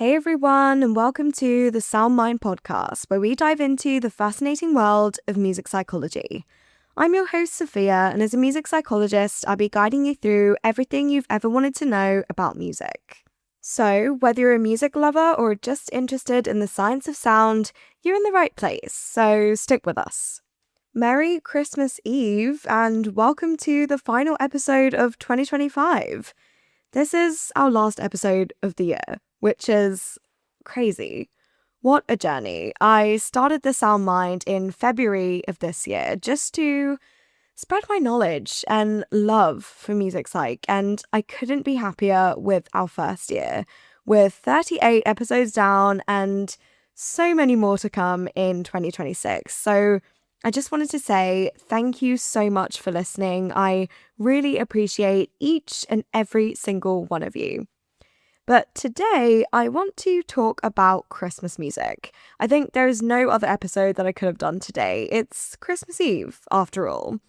Hey everyone, and welcome to the Sound Mind podcast, where we dive into the fascinating world of music psychology. I'm your host, Sophia, and as a music psychologist, I'll be guiding you through everything you've ever wanted to know about music. So, whether you're a music lover or just interested in the science of sound, you're in the right place, so stick with us. Merry Christmas Eve, and welcome to the final episode of 2025. This is our last episode of the year, which is crazy. What a journey. I started the Sound Mind in February of this year just to spread my knowledge and love for music psych, and I couldn't be happier with our first year, with 38 episodes down and so many more to come in 2026. So I just wanted to say thank you so much for listening. I really appreciate each and every single one of you. But today, I want to talk about Christmas music. I think there is no other episode that I could have done today. It's Christmas Eve, after all.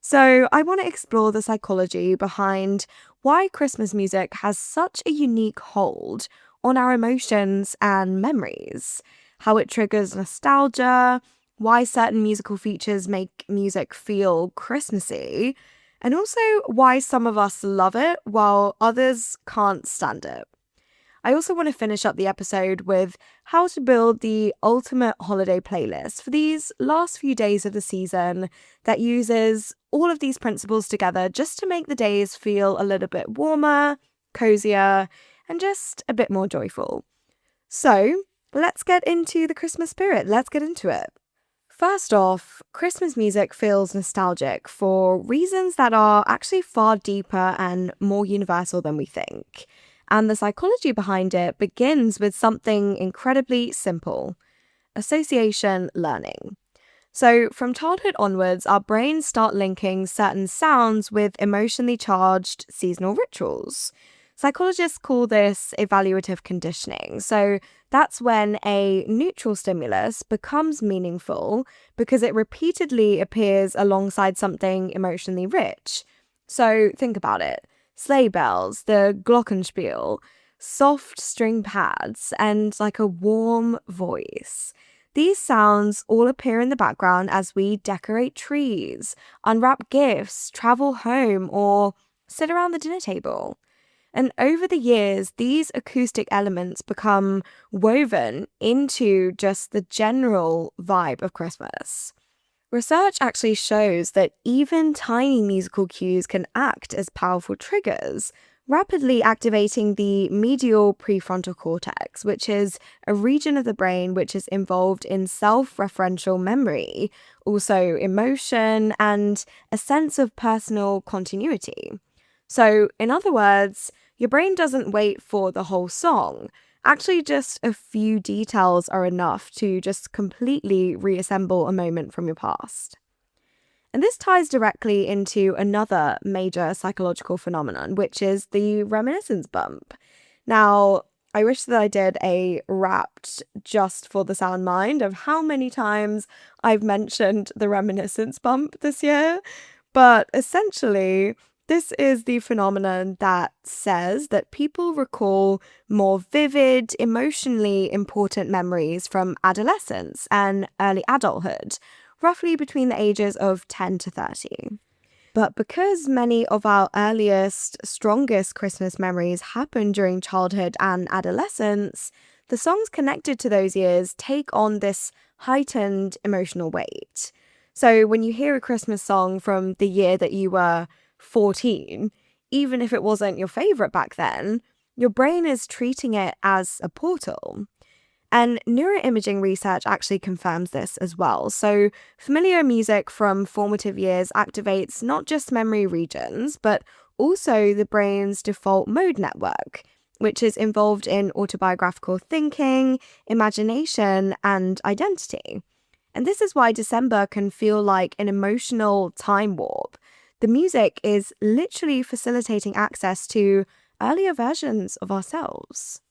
So I want to explore the psychology behind why Christmas music has such a unique hold on our emotions and memories, how it triggers nostalgia, why certain musical features make music feel Christmassy, and also why some of us love it while others can't stand it. I also want to finish up the episode with how to build the ultimate holiday playlist for these last few days of the season that uses all of these principles together just to make the days feel a little bit warmer, cozier, and just a bit more joyful. So, let's get into the Christmas spirit. Let's get into it. First off, Christmas music feels nostalgic for reasons that are actually far deeper and more universal than we think. And the psychology behind it begins with something incredibly simple: association learning. So, from childhood onwards, our brains start linking certain sounds with emotionally charged seasonal rituals. Psychologists call this evaluative conditioning. So, that's when a neutral stimulus becomes meaningful because it repeatedly appears alongside something emotionally rich. So, think about it: sleigh bells, the glockenspiel, soft string pads, and like a warm voice. These sounds all appear in the background as we decorate trees, unwrap gifts, travel home, or sit around the dinner table. And over the years, these acoustic elements become woven into just the general vibe of Christmas. Research actually shows that even tiny musical cues can act as powerful triggers, rapidly activating the medial prefrontal cortex, which is a region of the brain which is involved in self-referential memory, also emotion, and a sense of personal continuity. So, in other words, your brain doesn't wait for the whole song. Actually, just a few details are enough to just completely reassemble a moment from your past. And this ties directly into another major psychological phenomenon, which is the reminiscence bump. Now, I wish that I did a wrapped just for the Sound Mind of how many times I've mentioned the reminiscence bump this year, but essentially, this is the phenomenon that says that people recall more vivid, emotionally important memories from adolescence and early adulthood, roughly between the ages of 10 to 30. But because many of our earliest, strongest Christmas memories happen during childhood and adolescence, the songs connected to those years take on this heightened emotional weight. So when you hear a Christmas song from the year that you were 14, even if it wasn't your favorite back then, your brain is treating it as a portal. And neuroimaging research actually confirms this as well. So familiar music from formative years activates not just memory regions, but also the brain's default mode network, which is involved in autobiographical thinking, imagination, and identity. And this is why December can feel like an emotional time warp. The music is literally facilitating access to earlier versions of ourselves.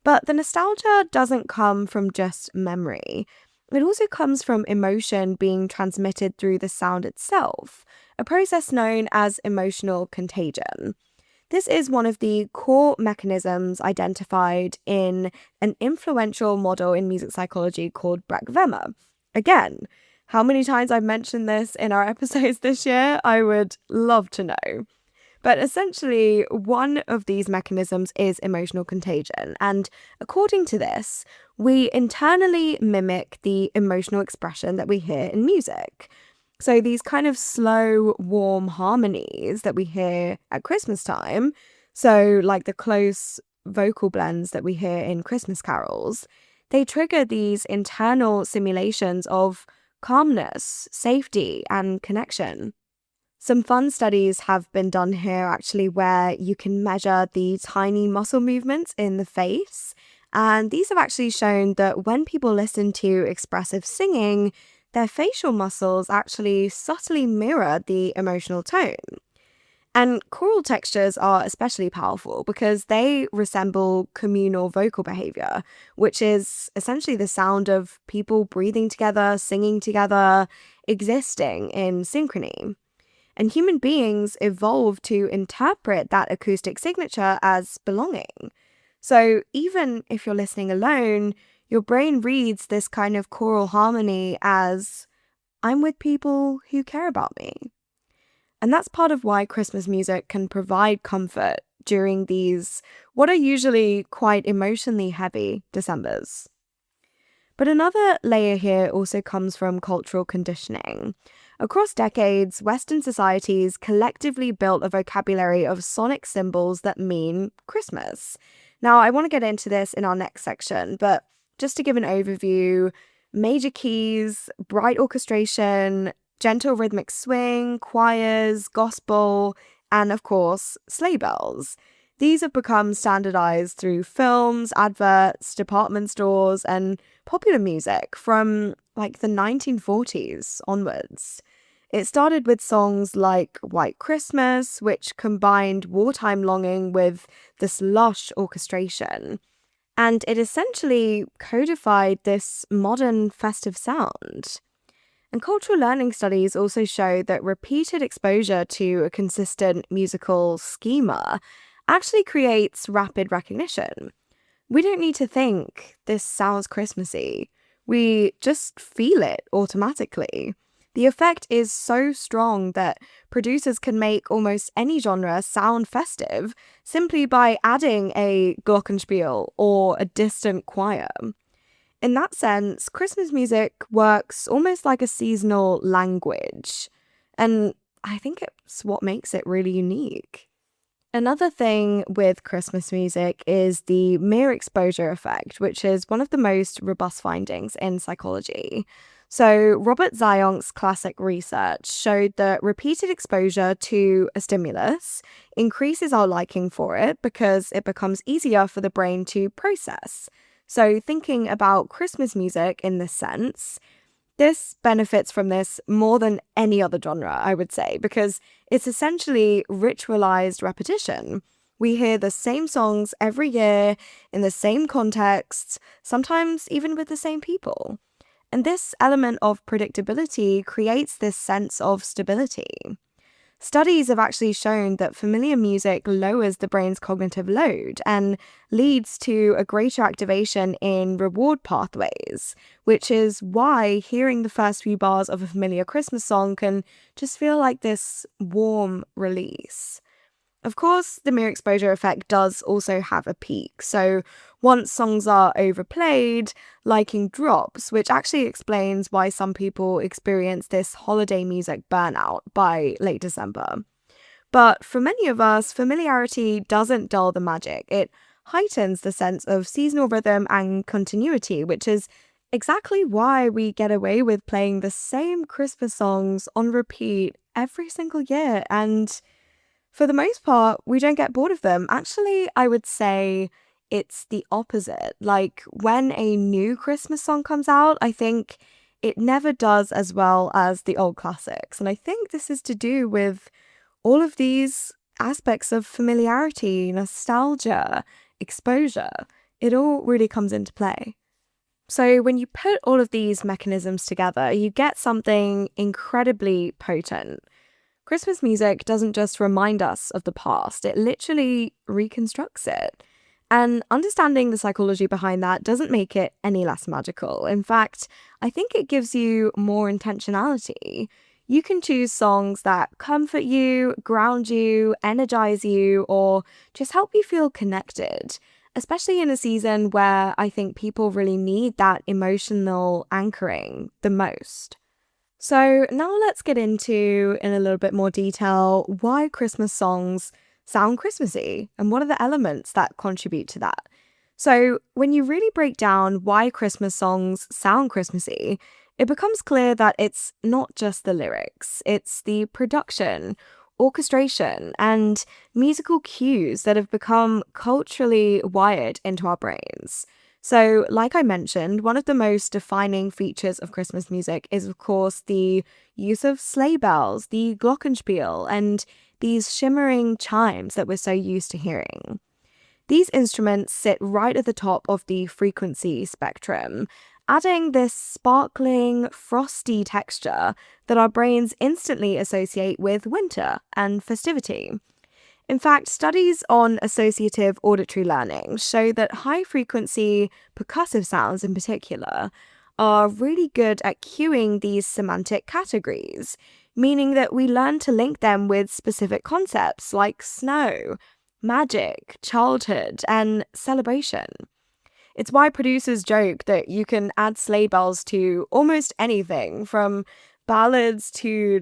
But the nostalgia doesn't come from just memory. It also comes from emotion being transmitted through the sound itself, a process known as emotional contagion. This is one of the core mechanisms identified in an influential model in music psychology called Breck-Wemer. Again, how many times I've mentioned this in our episodes this year, I would love to know. But essentially, one of these mechanisms is emotional contagion. And according to this, we internally mimic the emotional expression that we hear in music. So these kind of slow, warm harmonies that we hear at Christmas time, so like the close vocal blends that we hear in Christmas carols, they trigger these internal simulations of calmness, safety, and connection. Some fun studies have been done here actually where you can measure the tiny muscle movements in the face. And these have actually shown that when people listen to expressive singing, their facial muscles actually subtly mirror the emotional tone. And choral textures are especially powerful because they resemble communal vocal behavior, which is essentially the sound of people breathing together, singing together, existing in synchrony. And human beings evolved to interpret that acoustic signature as belonging. So even if you're listening alone, your brain reads this kind of choral harmony as, I'm with people who care about me. And that's part of why Christmas music can provide comfort during these, what are usually quite emotionally heavy Decembers. But another layer here also comes from cultural conditioning. Across decades, Western societies collectively built a vocabulary of sonic symbols that mean Christmas. Now, I want to get into this in our next section, but just to give an overview, major keys, bright orchestration, gentle rhythmic swing, choirs, gospel, and of course, sleigh bells. These have become standardized through films, adverts, department stores, and popular music from like the 1940s onwards. It started with songs like White Christmas, which combined wartime longing with this lush orchestration. And it essentially codified this modern festive sound. And cultural learning studies also show that repeated exposure to a consistent musical schema actually creates rapid recognition. We don't need to think, this sounds Christmassy. We just feel it automatically. The effect is so strong that producers can make almost any genre sound festive simply by adding a glockenspiel or a distant choir. In that sense, Christmas music works almost like a seasonal language, and I think it's what makes it really unique. Another thing with Christmas music is the mere exposure effect, which is one of the most robust findings in psychology. So, Robert Zionk's classic research showed that repeated exposure to a stimulus increases our liking for it because it becomes easier for the brain to process. So, thinking about Christmas music in this sense, this benefits from this more than any other genre, I would say, because it's essentially ritualized repetition. We hear the same songs every year in the same contexts, sometimes even with the same people. And this element of predictability creates this sense of stability. Studies have actually shown that familiar music lowers the brain's cognitive load and leads to a greater activation in reward pathways, which is why hearing the first few bars of a familiar Christmas song can just feel like this warm release. Of course, the mere exposure effect does also have a peak. So once songs are overplayed, liking drops, which actually explains why some people experience this holiday music burnout by late December. But for many of us, familiarity doesn't dull the magic. It heightens the sense of seasonal rhythm and continuity, which is exactly why we get away with playing the same Christmas songs on repeat every single year. And for the most part, we don't get bored of them. Actually, I would say it's the opposite. Like when a new Christmas song comes out, I think it never does as well as the old classics. And I think this is to do with all of these aspects of familiarity, nostalgia, exposure. It all really comes into play. So when you put all of these mechanisms together, you get something incredibly potent. Christmas music doesn't just remind us of the past, it literally reconstructs it. And understanding the psychology behind that doesn't make it any less magical. In fact, I think it gives you more intentionality. You can choose songs that comfort you, ground you, energize you, or just help you feel connected, especially in a season where I think people really need that emotional anchoring the most. So now let's get into, in a little bit more detail, why Christmas songs sound Christmassy and what are the elements that contribute to that. So when you really break down why Christmas songs sound Christmassy, it becomes clear that it's not just the lyrics, it's the production, orchestration, and musical cues that have become culturally wired into our brains. So, like I mentioned, one of the most defining features of Christmas music is, of course, the use of sleigh bells, the glockenspiel, and these shimmering chimes that we're so used to hearing. These instruments sit right at the top of the frequency spectrum, adding this sparkling, frosty texture that our brains instantly associate with winter and festivity. In fact, studies on associative auditory learning show that high-frequency percussive sounds in particular are really good at cueing these semantic categories, meaning that we learn to link them with specific concepts like snow, magic, childhood, and celebration. It's why producers joke that you can add sleigh bells to almost anything, from ballads to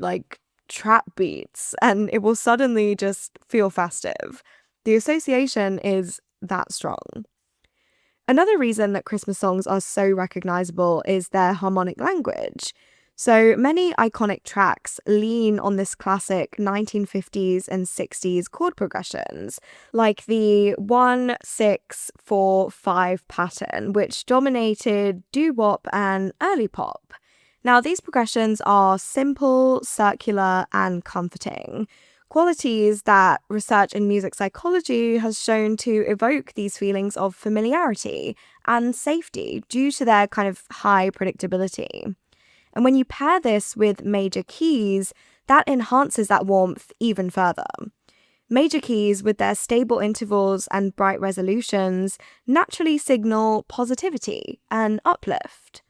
trap beats, and it will suddenly just feel festive. The association is that strong. Another reason that Christmas songs are so recognizable is their harmonic language. So many iconic tracks lean on this classic 1950s and 60s chord progressions, like the 1-6-4-5 pattern, which dominated doo-wop and early pop. Now, these progressions are simple, circular, and comforting, qualities that research in music psychology has shown to evoke these feelings of familiarity and safety due to their kind of high predictability. And when you pair this with major keys, that enhances that warmth even further. Major keys, with their stable intervals and bright resolutions, naturally signal positivity and uplift.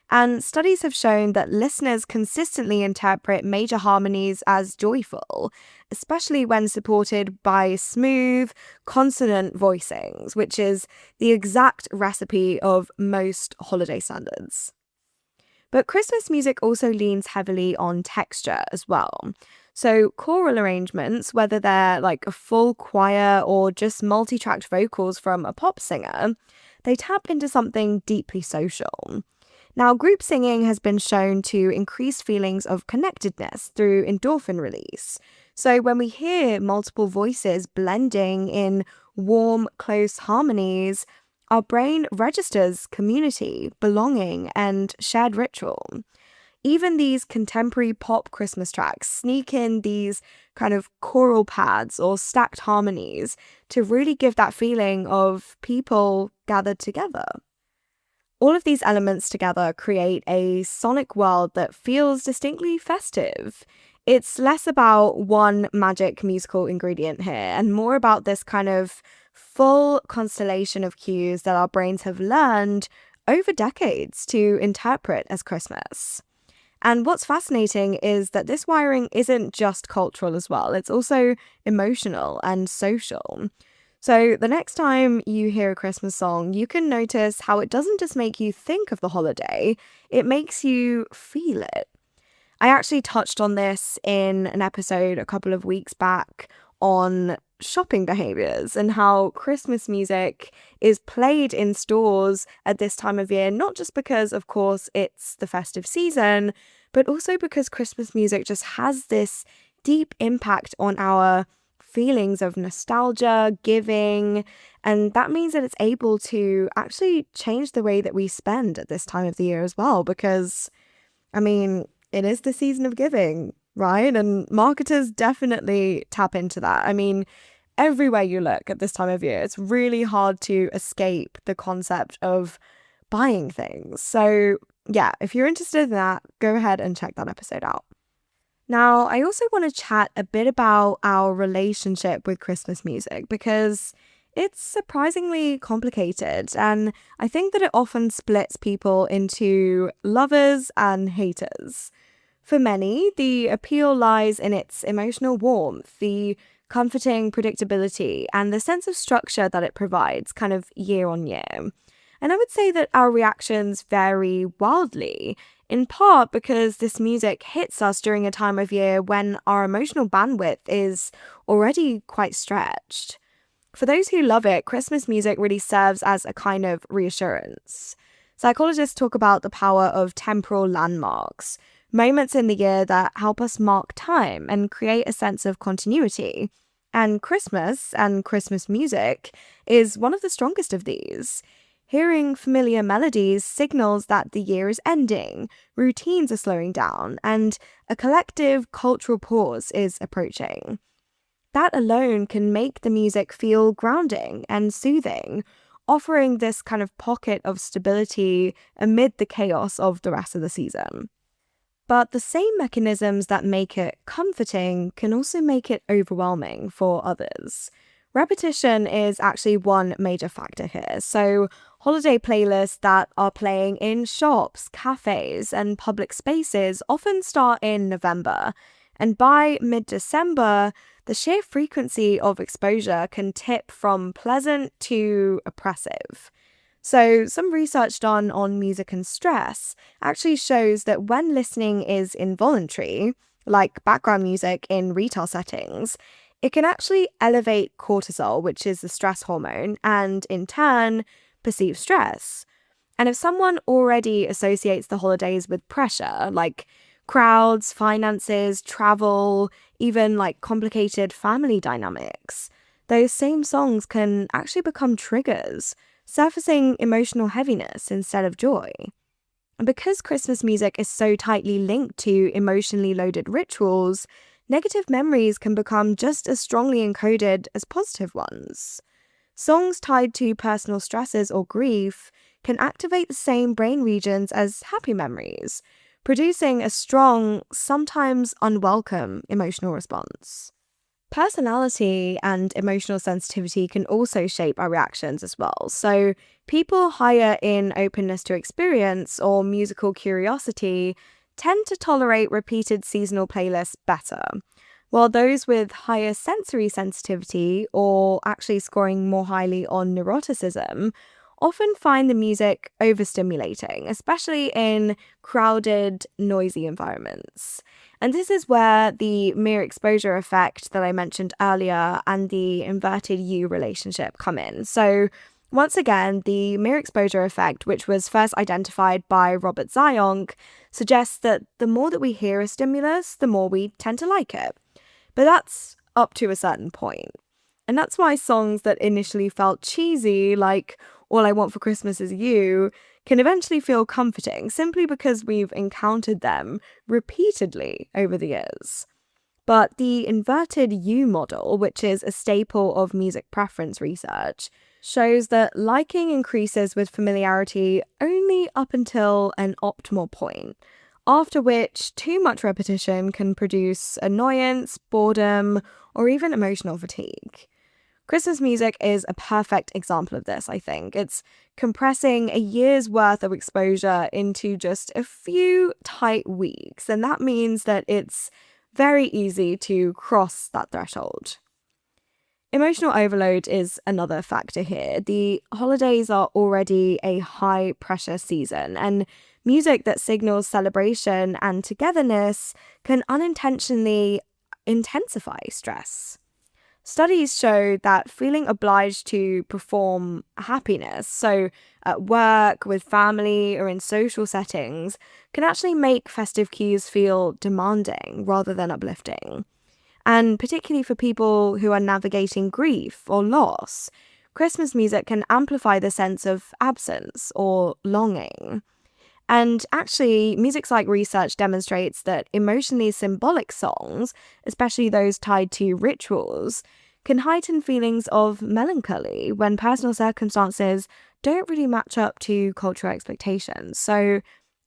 And studies have shown that listeners consistently interpret major harmonies as joyful, especially when supported by smooth, consonant voicings, which is the exact recipe of most holiday standards. But Christmas music also leans heavily on texture as well. So choral arrangements, whether they're like a full choir or just multi-tracked vocals from a pop singer, they tap into something deeply social. Now, group singing has been shown to increase feelings of connectedness through endorphin release. So when we hear multiple voices blending in warm, close harmonies, our brain registers community, belonging, and shared ritual. Even these contemporary pop Christmas tracks sneak in these kind of choral pads or stacked harmonies to really give that feeling of people gathered together. All of these elements together create a sonic world that feels distinctly festive. It's less about one magic musical ingredient here and more about this kind of full constellation of cues that our brains have learned over decades to interpret as Christmas. And what's fascinating is that this wiring isn't just cultural as well, it's also emotional and social. So the next time you hear a Christmas song, you can notice how it doesn't just make you think of the holiday, it makes you feel it. I actually touched on this in an episode a couple of weeks back on shopping behaviors and how Christmas music is played in stores at this time of year, not just because, of course, it's the festive season, but also because Christmas music just has this deep impact on our feelings of nostalgia, giving, and that means that it's able to actually change the way that we spend at this time of the year as well, because, I mean, it is the season of giving, right? And marketers definitely tap into that. I mean, everywhere you look at this time of year, it's really hard to escape the concept of buying things. So yeah, if you're interested in that, go ahead and check that episode out. Now, I also want to chat a bit about our relationship with Christmas music because it's surprisingly complicated, and I think that it often splits people into lovers and haters. For many, the appeal lies in its emotional warmth, the comforting predictability, and the sense of structure that it provides kind of year on year. And I would say that our reactions vary wildly, in part because this music hits us during a time of year when our emotional bandwidth is already quite stretched. For those who love it, Christmas music really serves as a kind of reassurance. Psychologists talk about the power of temporal landmarks, moments in the year that help us mark time and create a sense of continuity. And Christmas and Christmas music is one of the strongest of these. Hearing familiar melodies signals that the year is ending, routines are slowing down, and a collective cultural pause is approaching. That alone can make the music feel grounding and soothing, offering this kind of pocket of stability amid the chaos of the rest of the season. But the same mechanisms that make it comforting can also make it overwhelming for others. Repetition is actually one major factor here. So, holiday playlists that are playing in shops, cafes, and public spaces often start in November. And by mid December, the sheer frequency of exposure can tip from pleasant to oppressive. So, some research done on music and stress actually shows that when listening is involuntary, like background music in retail settings, it can actually elevate cortisol, which is the stress hormone, and in turn, perceive stress. And if someone already associates the holidays with pressure, like crowds, finances, travel, even like complicated family dynamics, those same songs can actually become triggers, surfacing emotional heaviness instead of joy. And because Christmas music is so tightly linked to emotionally loaded rituals, negative memories can become just as strongly encoded as positive ones. Songs tied to personal stresses or grief can activate the same brain regions as happy memories, producing a strong, sometimes unwelcome emotional response. Personality and emotional sensitivity can also shape our reactions as well. So, people higher in openness to experience or musical curiosity tend to tolerate repeated seasonal playlists better, while those with higher sensory sensitivity or actually scoring more highly on neuroticism often find the music overstimulating, especially in crowded, noisy environments. And this is where the mere exposure effect that I mentioned earlier and the inverted U relationship come in. So, once again, the mere exposure effect, which was first identified by Robert Zionk, suggests that the more that we hear a stimulus, the more we tend to like it. But that's up to a certain point. And that's why songs that initially felt cheesy, like All I Want for Christmas Is You, can eventually feel comforting simply because we've encountered them repeatedly over the years. But the inverted U model, which is a staple of music preference research, shows that liking increases with familiarity only up until an optimal point, after which too much repetition can produce annoyance, boredom, or even emotional fatigue. Christmas music is a perfect example of this, I think. It's compressing a year's worth of exposure into just a few tight weeks, and that means that it's very easy to cross that threshold. Emotional overload is another factor here. The holidays are already a high-pressure season, and music that signals celebration and togetherness can unintentionally intensify stress. Studies show that feeling obliged to perform happiness, so at work, with family, or in social settings, can actually make festive cues feel demanding rather than uplifting. And particularly for people who are navigating grief or loss, Christmas music can amplify the sense of absence or longing. And actually, music psych research demonstrates that emotionally symbolic songs, especially those tied to rituals, can heighten feelings of melancholy when personal circumstances don't really match up to cultural expectations. So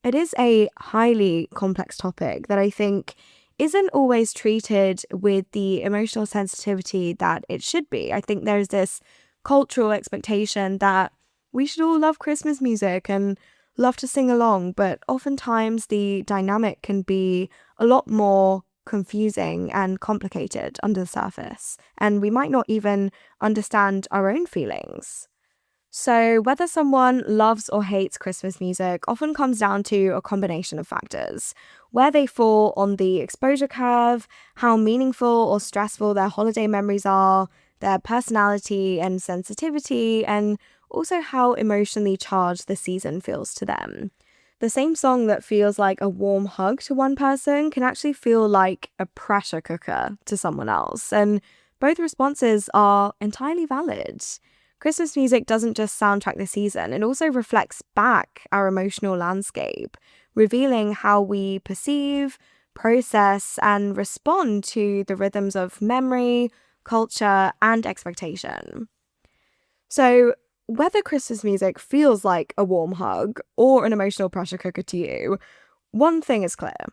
it is a highly complex topic that I think isn't always treated with the emotional sensitivity that it should be. I think there's this cultural expectation that we should all love Christmas music and love to sing along, but oftentimes the dynamic can be a lot more confusing and complicated under the surface, and we might not even understand our own feelings. So, whether someone loves or hates Christmas music often comes down to a combination of factors: where they fall on the exposure curve, how meaningful or stressful their holiday memories are, their personality and sensitivity, and also how emotionally charged the season feels to them. The same song that feels like a warm hug to one person can actually feel like a pressure cooker to someone else, and both responses are entirely valid. Christmas music doesn't just soundtrack the season, it also reflects back our emotional landscape, revealing how we perceive, process, and respond to the rhythms of memory, culture, and expectation. So, whether Christmas music feels like a warm hug or an emotional pressure cooker to you, one thing is clear.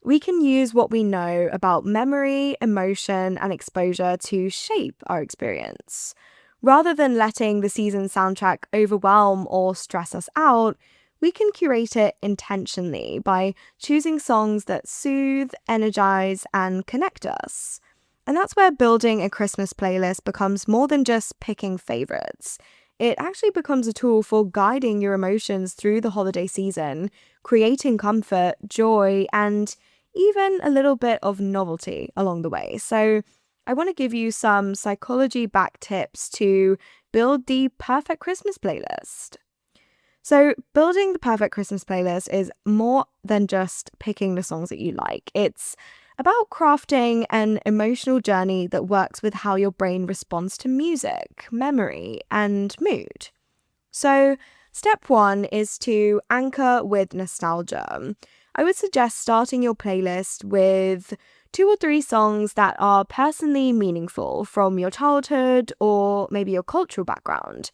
We can use what we know about memory, emotion, and exposure to shape our experience. Rather than letting the season soundtrack overwhelm or stress us out, we can curate it intentionally by choosing songs that soothe, energize, and connect us. And that's where building a Christmas playlist becomes more than just picking favorites. It actually becomes a tool for guiding your emotions through the holiday season, creating comfort, joy, and even a little bit of novelty along the way. So, I want to give you some psychology-backed tips to build the perfect Christmas playlist. So, building the perfect Christmas playlist is more than just picking the songs that you like. It's about crafting an emotional journey that works with how your brain responds to music, memory, and mood. So, step one is to anchor with nostalgia. I would suggest starting your playlist with 2 or 3 songs that are personally meaningful from your childhood or maybe your cultural background.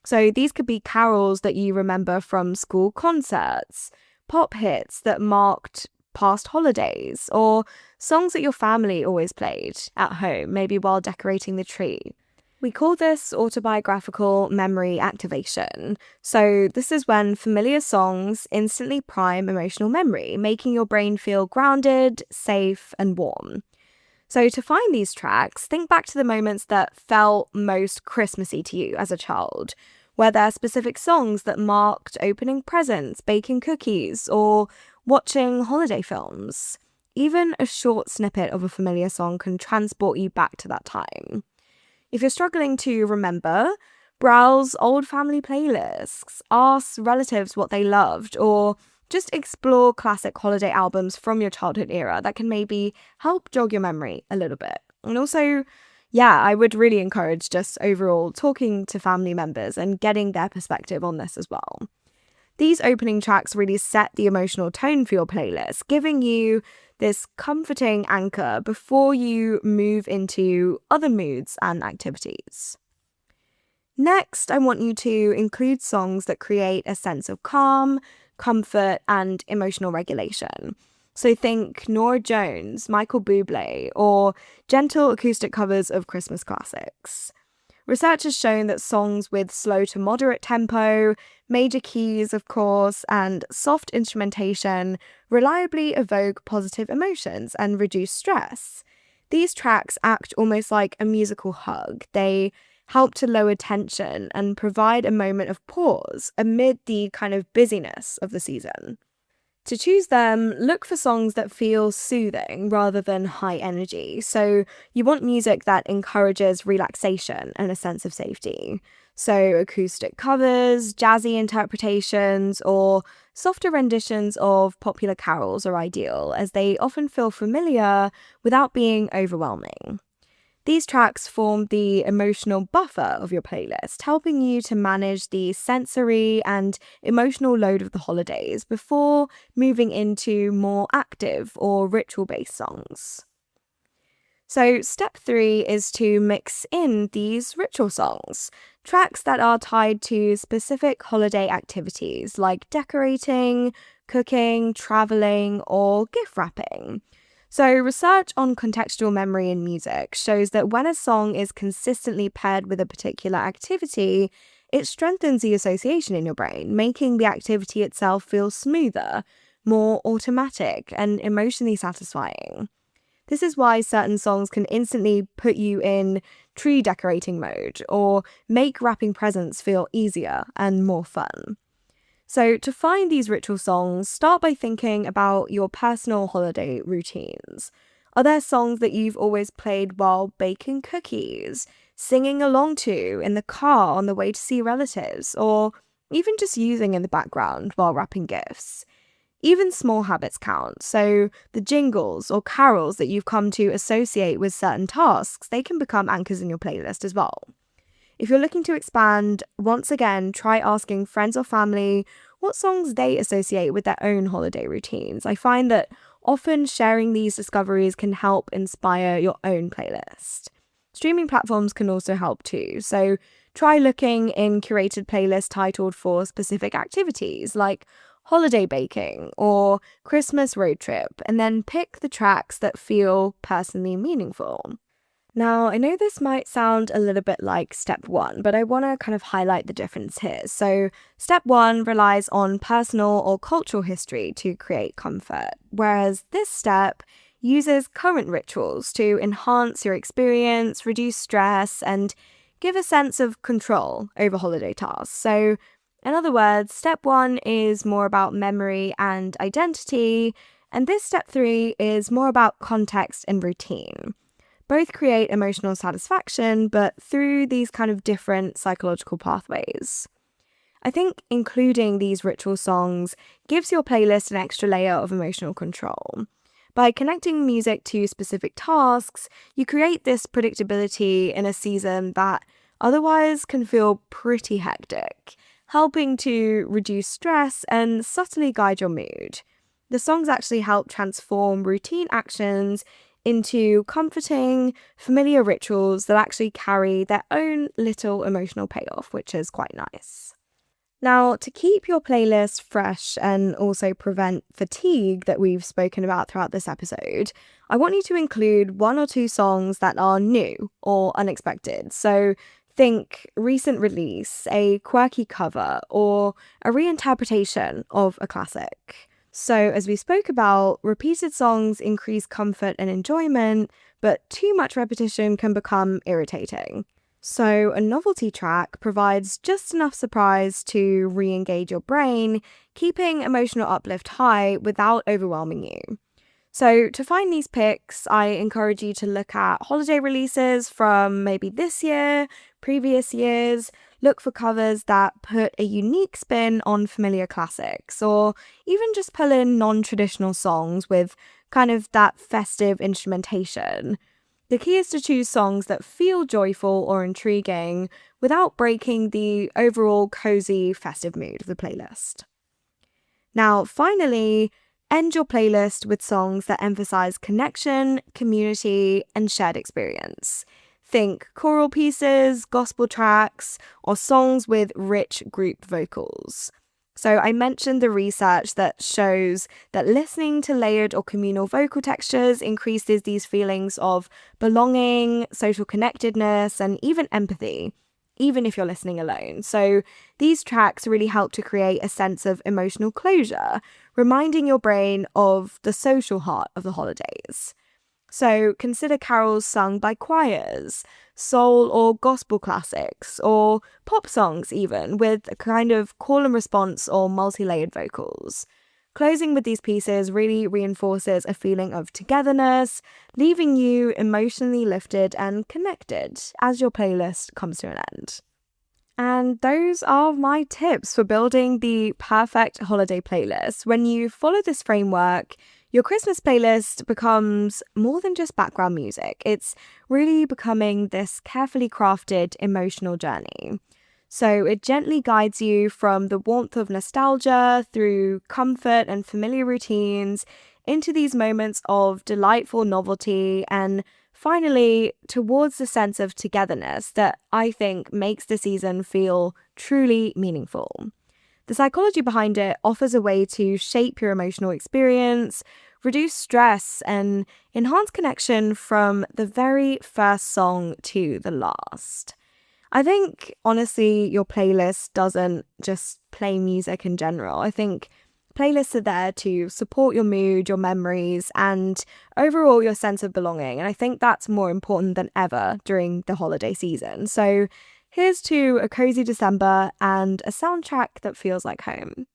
So these could be carols that you remember from school concerts, pop hits that marked past holidays, or songs that your family always played at home, maybe while decorating the tree. We call this autobiographical memory activation. So this is when familiar songs instantly prime emotional memory, making your brain feel grounded, safe, and warm. So to find these tracks, think back to the moments that felt most Christmassy to you as a child. Were there specific songs that marked opening presents, baking cookies, or watching holiday films? Even a short snippet of a familiar song can transport you back to that time. If you're struggling to remember, browse old family playlists, ask relatives what they loved, or just explore classic holiday albums from your childhood era that can maybe help jog your memory a little bit. And also, I would really encourage just overall talking to family members and getting their perspective on this as well. These opening tracks really set the emotional tone for your playlist, giving you this comforting anchor before you move into other moods and activities. Next, I want you to include songs that create a sense of calm, comfort, and emotional regulation. So think Norah Jones, Michael Bublé, or gentle acoustic covers of Christmas classics. Research has shown that songs with slow to moderate tempo, major keys, of course, and soft instrumentation reliably evoke positive emotions and reduce stress. These tracks act almost like a musical hug. They help to lower tension and provide a moment of pause amid the kind of busyness of the season. To choose them, look for songs that feel soothing rather than high energy. So you want music that encourages relaxation and a sense of safety. So acoustic covers, jazzy interpretations, or softer renditions of popular carols are ideal, as they often feel familiar without being overwhelming. These tracks form the emotional buffer of your playlist, helping you to manage the sensory and emotional load of the holidays before moving into more active or ritual-based songs. So step 3 is to mix in these ritual songs, tracks that are tied to specific holiday activities like decorating, cooking, traveling, or gift wrapping. So, research on contextual memory in music shows that when a song is consistently paired with a particular activity, it strengthens the association in your brain, making the activity itself feel smoother, more automatic, and emotionally satisfying. This is why certain songs can instantly put you in tree decorating mode or make wrapping presents feel easier and more fun. So, to find these ritual songs, start by thinking about your personal holiday routines. Are there songs that you've always played while baking cookies, singing along to in the car on the way to see relatives, or even just using in the background while wrapping gifts? Even small habits count, so the jingles or carols that you've come to associate with certain tasks, they can become anchors in your playlist as well. If you're looking to expand, once again, try asking friends or family what songs they associate with their own holiday routines. I find that often sharing these discoveries can help inspire your own playlist. Streaming platforms can also help too, so try looking in curated playlists titled for specific activities like holiday baking or Christmas road trip, and then pick the tracks that feel personally meaningful. Now, I know this might sound a little bit like step one, but I want to kind of highlight the difference here. So, step one relies on personal or cultural history to create comfort, whereas this step uses current rituals to enhance your experience, reduce stress, and give a sense of control over holiday tasks. So, in other words, step one is more about memory and identity, and this step three is more about context and routine. Both create emotional satisfaction, but through these kind of different psychological pathways. I think including these ritual songs gives your playlist an extra layer of emotional control. By connecting music to specific tasks, you create this predictability in a season that otherwise can feel pretty hectic, helping to reduce stress and subtly guide your mood. The songs actually help transform routine actions into comforting, familiar rituals that actually carry their own little emotional payoff, which is quite nice. Now, to keep your playlist fresh and also prevent fatigue that we've spoken about throughout this episode, I want you to include one or two songs that are new or unexpected. So think recent release, a quirky cover, or a reinterpretation of a classic. So, as we spoke about, repeated songs increase comfort and enjoyment, but too much repetition can become irritating. So, a novelty track provides just enough surprise to re engage your brain, keeping emotional uplift high without overwhelming you. So, to find these picks, I encourage you to look at holiday releases from maybe this year, previous years. Look for covers that put a unique spin on familiar classics, or even just pull in non-traditional songs with kind of that festive instrumentation. The key is to choose songs that feel joyful or intriguing without breaking the overall cozy festive mood of the playlist. Now, finally, end your playlist with songs that emphasize connection, community, and shared experience. Think choral pieces, gospel tracks, or songs with rich group vocals. So I mentioned the research that shows that listening to layered or communal vocal textures increases these feelings of belonging, social connectedness, and even empathy, even if you're listening alone. So these tracks really help to create a sense of emotional closure, reminding your brain of the social heart of the holidays. So consider carols sung by choirs, soul or gospel classics, or pop songs even, with a kind of call and response or multi-layered vocals. Closing with these pieces really reinforces a feeling of togetherness, leaving you emotionally lifted and connected as your playlist comes to an end. And those are my tips for building the perfect holiday playlist. When you follow this framework, your Christmas playlist becomes more than just background music. It's really becoming this carefully crafted emotional journey. So it gently guides you from the warmth of nostalgia through comfort and familiar routines into these moments of delightful novelty and finally towards the sense of togetherness that I think makes the season feel truly meaningful. The psychology behind it offers a way to shape your emotional experience, reduce stress, and enhance connection from the very first song to the last. I think, honestly, your playlist doesn't just play music in general. I think playlists are there to support your mood, your memories, and overall your sense of belonging. And I think that's more important than ever during the holiday season. So here's to a cozy December and a soundtrack that feels like home.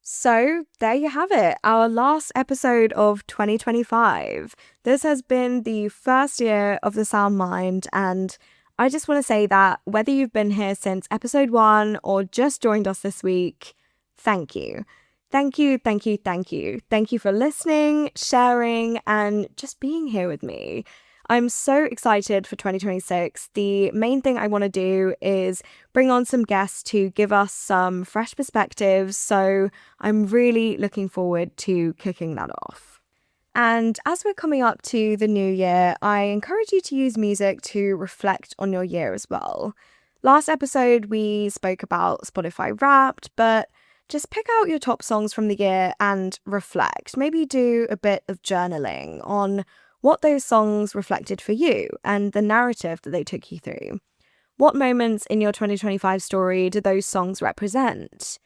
So, there you have it, our last episode of 2025. This has been the first year of the Sound Mind, and I just want to say that whether you've been here since episode 1 or just joined us this week, thank you. Thank you, thank you, thank you. Thank you for listening, sharing, and just being here with me. I'm so excited for 2026. The main thing I want to do is bring on some guests to give us some fresh perspectives, so I'm really looking forward to kicking that off. And as we're coming up to the new year, I encourage you to use music to reflect on your year as well. Last episode, we spoke about Spotify Wrapped, but just pick out your top songs from the year and reflect. Maybe do a bit of journaling on what those songs reflected for you and the narrative that they took you through. What moments in your 2025 story do those songs represent?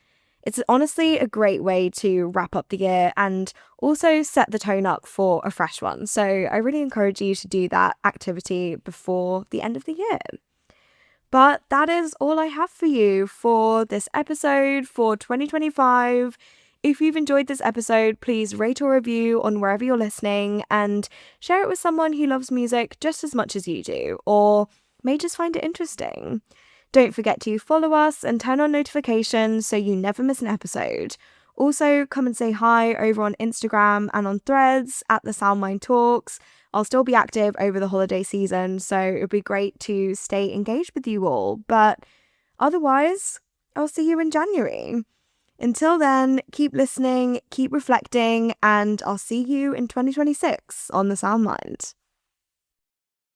It's honestly a great way to wrap up the year and also set the tone up for a fresh one. So I really encourage you to do that activity before the end of the year. But that is all I have for you for this episode for 2025. If you've enjoyed this episode, please rate or review on wherever you're listening and share it with someone who loves music just as much as you do, or may just find it interesting. Don't forget to follow us and turn on notifications so you never miss an episode. Also, come and say hi over on Instagram and on Threads at the Soundmind Talks. I'll still be active over the holiday season, so it would be great to stay engaged with you all. But otherwise, I'll see you in January. Until then, keep listening, keep reflecting, and I'll see you in 2026 on the Soundmind.